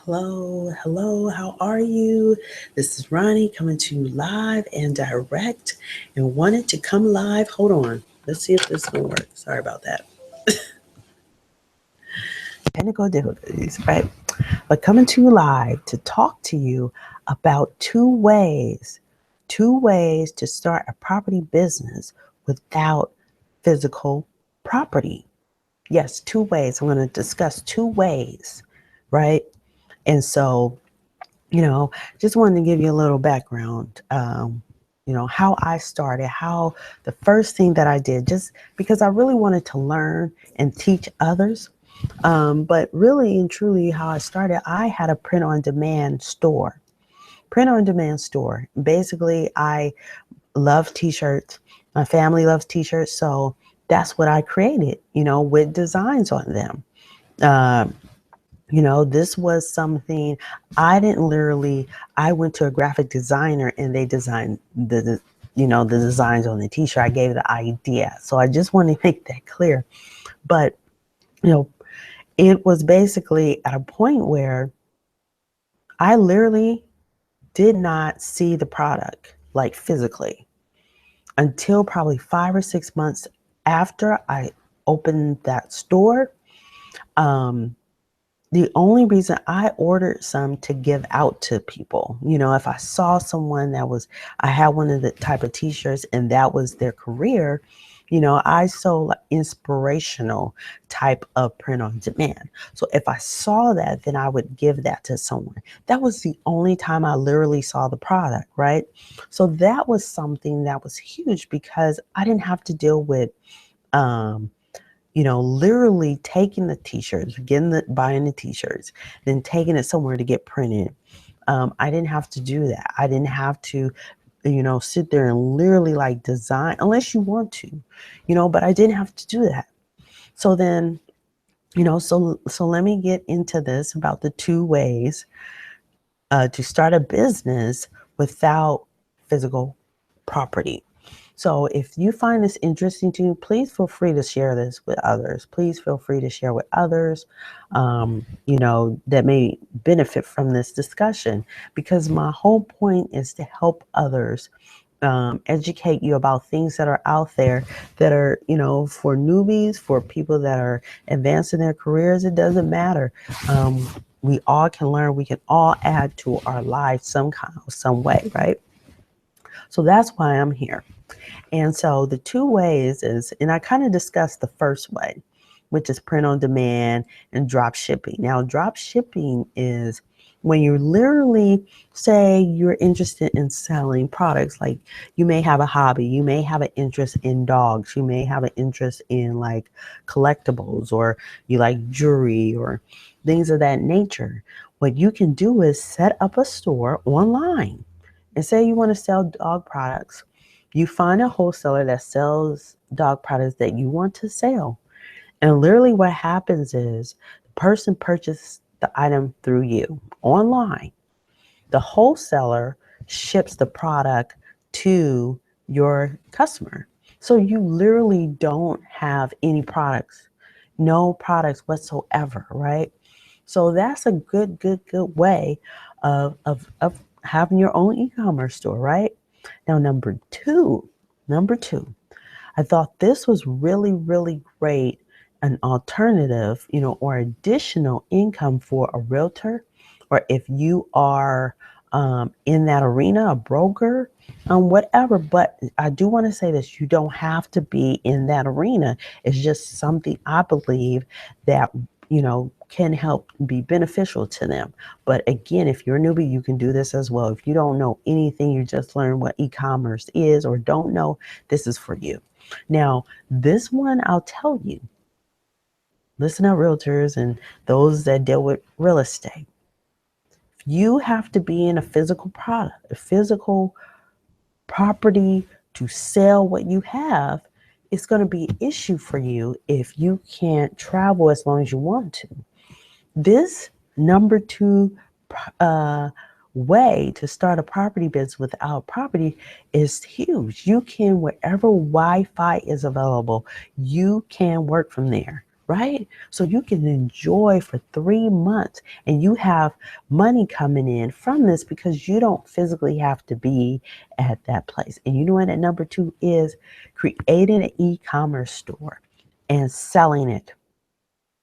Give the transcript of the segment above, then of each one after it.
Hello, how are you? This is Ronnie coming to you live and direct and wanted to come live. Hold on, let's see if this will work. Sorry about that. Technical difficulties, right? But coming to you live to talk to you about two ways to start a property business without physical property. Yes, two ways. I'm going to discuss two ways, right? And so just wanted to give you a little background, how I started, how the first thing that I did, just because I really wanted to learn and teach others. But really and truly, how I started, I had a print on demand store. Print on demand store. Basically, I love t-shirts. My family loves t-shirts. So that's what I created, with designs on them. Um, this was something I didn't literally, I went to a graphic designer and they designed the designs on the t-shirt. I gave the idea. So I just want to make that clear. But, you know, it was basically at a point where I literally did not see the product like physically until probably 5 or 6 months after I opened that store. Um, The only reason I ordered some to give out to people, if I saw someone I had one of the type of t-shirts and that was their career, I sold like inspirational type of print on demand. So if I saw that, then I would give that to someone. That was the only time I literally saw the product, right? So that was something that was huge because I didn't have to deal with, um, literally taking the t-shirts, buying the t-shirts, then taking it somewhere to get printed. I didn't have to do that. I didn't have to, sit there and literally like design unless you want to, but I didn't have to do that. So then, so let me get into this about the two ways to start a business without physical property. So if you find this interesting to you, please feel free to share this with others. Please feel free to share with others, that may benefit from this discussion, because my whole point is to help others, educate you about things that are out there that are, for newbies, for people that are advancing their careers. It doesn't matter. We all can learn. We can all add to our lives some way, right? So that's why I'm here. And so the two ways is, and I kind of discussed the first way, which is print on demand and drop shipping. Now, drop shipping is when you literally say you're interested in selling products. Like you may have a hobby, you may have an interest in dogs, you may have an interest in like collectibles, or you like jewelry or things of that nature. What you can do is set up a store online and say you want to sell dog products. You find a wholesaler that sells dog products that you want to sell. And literally what happens is the person purchases the item through you online. The wholesaler ships the product to your customer. So you literally don't have any products, no products whatsoever, right? So that's a good way of having your own e-commerce store, right? Now, number two, I thought this was really, really great, an alternative, or additional income for a realtor, or if you are in that arena, a broker, whatever. But I do want to say this, you don't have to be in that arena. It's just something I believe that, can help be beneficial to them. But again, if you're a newbie, you can do this as well. If you don't know anything, you just learned what e-commerce is or don't know, this is for you. Now, this one, I'll tell you, listen up, realtors and those that deal with real estate. You have to be in a physical product, a physical property to sell what you have. It's going to be an issue for you if you can't travel as long as you want to. This number two way to start a property business without property is huge. You can, wherever Wi-Fi is available, you can work from there. right? So you can enjoy for 3 months and you have money coming in from this because you don't physically have to be at that place. And you know what? At number two is creating an e-commerce store and selling it.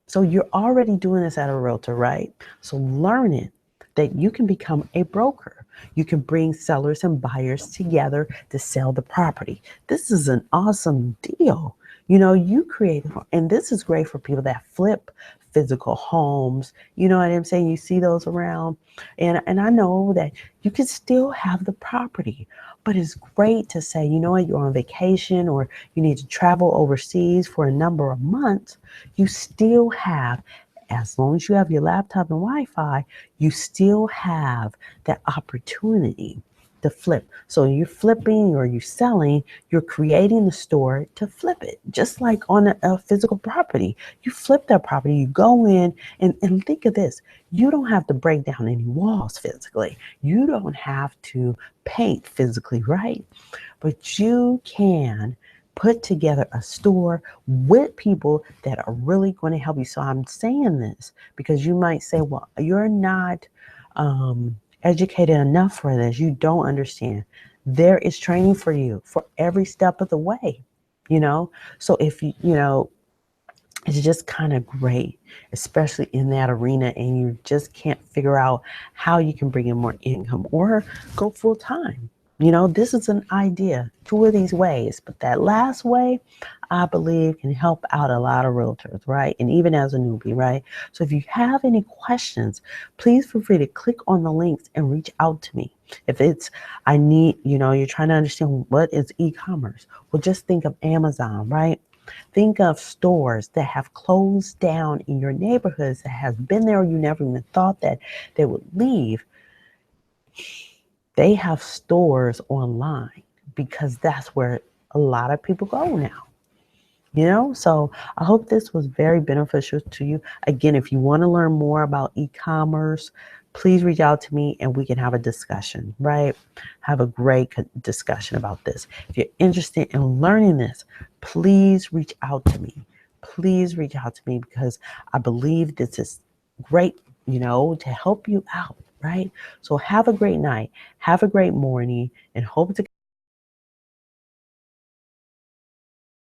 So you're already doing this at a realtor, right? So learning that you can become a broker. You can bring sellers and buyers together to sell the property. This is an awesome deal. You know, you create, and this is great for people that flip physical homes. You know what I'm saying? You see those around. And I know that you can still have the property, but it's great to say, you know what, you're on vacation or you need to travel overseas for a number of months. You still have, as long as you have your laptop and Wi-Fi, you still have that opportunity to flip. So you're flipping or you're selling, you're creating the store to flip it. Just like on a physical property, you flip that property, you go in and think of this. You don't have to break down any walls physically. You don't have to paint physically, right? But you can put together a store with people that are really going to help you. So I'm saying this because you might say, well, you're not educated enough for this. You don't understand. There is training for you for every step of the way, you know? So if you it's just kind of great, especially in that arena, and you just can't figure out how you can bring in more income or go full time. This is an idea, two of these ways, but that last way, I believe, can help out a lot of realtors, right? And even as a newbie, right? So if you have any questions, please feel free to click on the links and reach out to me. If it's, you're trying to understand what is e-commerce, well, just think of Amazon, right? Think of stores that have closed down in your neighborhoods that has been there. You never even thought that they would leave. They have stores online because that's where a lot of people go now. So I hope this was very beneficial to you. Again, if you want to learn more about e-commerce, please reach out to me and we can have a discussion, right? Have a great discussion about this. If you're interested in learning this, please reach out to me. Please reach out to me because I believe this is great, to help you out, right? So have a great night, have a great morning, and hope to